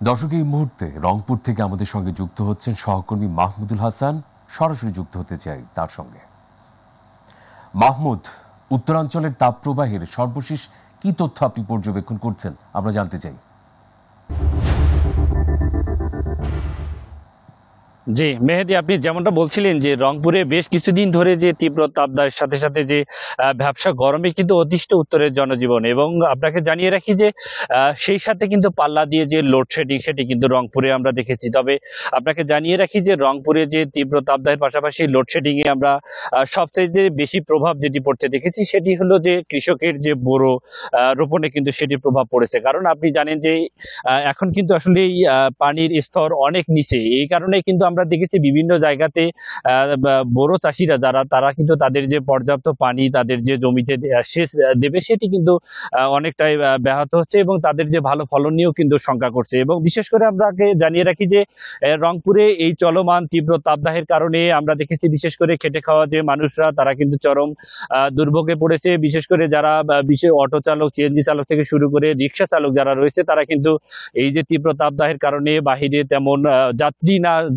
দর্শক, এই মুহূর্তে রংপুর থেকে আমাদের সঙ্গে যুক্ত হচ্ছেন সহকর্মী মাহমুদুল হাসান। সরাসরি যুক্ত হতে চাই তার সঙ্গে। মাহমুদ, উত্তরাঞ্চলের তাপপ্রবাহের সর্বশেষ কি তথ্য আপনি পর্যবেক্ষণ করছেন আমরা জানতে চাই। জি মেহেদী, আপনি যেমনটা বলছিলেন যে রংপুরে বেশ কিছুদিন ধরে যে তীব্র তাপদাহের সাথে সাথে যে ভ্যাপসা গরমে কিন্তু অতিষ্ঠ উত্তরের জনজীবন, এবং আপনাকে জানিয়ে রাখি যে সেই সাথে কিন্তু পাল্লা দিয়ে যে লোডশেডিং সেটি কিন্তু রংপুরে আমরা দেখেছি। তবে আপনাকে জানিয়ে রাখি যে রংপুরে যে তীব্র তাপদাহের পাশাপাশি লোডশেডিং এ আমরা সবচেয়ে বেশি প্রভাব যেটি পড়তে দেখেছি সেটি হলো যে কৃষকের যে বোরো রোপণে কিন্তু সেটির প্রভাব পড়েছে। কারণ আপনি জানেন যে এখন কিন্তু আসলে এই পানির স্তর অনেক নিচে, এই কারণে কিন্তু আমরা দেখেছি বিভিন্ন জায়গাতে বড় চাষিরা যারা তারা কিন্তু তাদের যে পর্যাপ্ত পানি তাদের যে জমিতে সেচ দেবে সেটি কিন্তু অনেকটাই ব্যাহত হচ্ছে, এবং তাদের যে ভালো ফলন নিয়েও কিন্তু শঙ্কা করছে। এবং বিশেষ করে আমরা জানিয়ে রাখি যে রংপুরে এই চলমান তীব্র তাপদাহের কারণে আমরা দেখেছি বিশেষ করে খেটে খাওয়া যে মানুষরা তারা কিন্তু চরম দুর্ভোগে পড়েছে। বিশেষ করে যারা বিশেষ অটো চালক, সিএনজি চালক থেকে শুরু করে রিক্সা চালক যারা রয়েছে তারা কিন্তু এই যে তীব্র তাপদাহের কারণে বাহিরে তেমন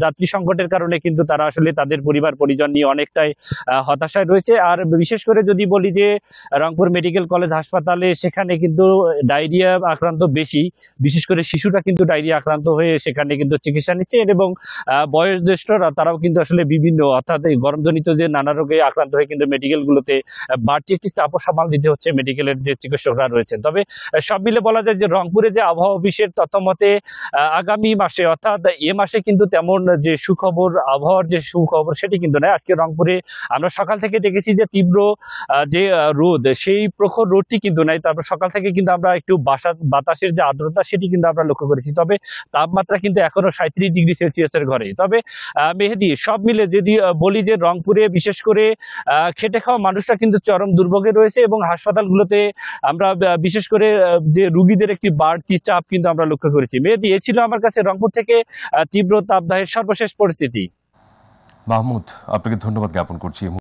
যাত্রী সংকটের কারণে কিন্তু তারা আসলে তাদের পরিবার পরিজন নিয়ে অনেকটাই হতাশায় রয়েছে। আর বিশেষ করে যদি বলি যে রংপুর মেডিকেল কলেজ হাসপাতালে সেখানে কিন্তু ডায়রিয়া আক্রান্ত বেশি, বিশেষ করে শিশুরা কিন্তু ডায়রিয়া আক্রান্ত হয়ে সেখানে কিন্তু চিকিৎসা নিচ্ছে, এবং বয়োজ্যেষ্ঠরা তারাও কিন্তু আসলে বিভিন্ন অর্থাৎ গরমজনিত যে নানা রোগে আক্রান্ত হয়ে কিন্তু মেডিকেল গুলোতে বাড়তি একটি চাপও সামাল দিতে হচ্ছে মেডিকেলের যে চিকিৎসকরা রয়েছেন। তবে সব মিলে বলা যায় যে রংপুরে যে আবহাওয়া অফিসের তথ্য মতে আগামী মাসে অর্থাৎ এ মাসে কিন্তু তেমন যে সুখবর, আবহাওয়ার যে সুখবর সেটি কিন্তু নয়। আজকে রংপুরে আমরা সকাল থেকে দেখেছি যে তীব্র যে রোদ, সেই প্রখর রোদটি কিন্তু নাই। তারপর সকাল থেকে কিন্তু আমরা একটু বাতাসের যে আর্দ্রতা সেটি কিন্তু আমরা লক্ষ্য করেছি। তবে তাপমাত্রা কিন্তু এখনো 37 ডিগ্রি সেলসিয়াসের ঘরে। তবে মেহেদী, সব মিলে যদি বলি যে রংপুরে বিশেষ করে খেটে খাওয়া মানুষরা কিন্তু চরম দুর্ভোগে রয়েছে, এবং হাসপাতালগুলোতে আমরা বিশেষ করে যে রুগীদের একটি বাড়তি চাপ কিন্তু আমরা লক্ষ্য করেছি। মেহেদী, এ ছিল আমার কাছে রংপুর থেকে তীব্র তাপদাহের সর্বশেষ পরিস্থিতি। মাহমুদ, আপনাকে ধন্যবাদ জ্ঞাপন করছি।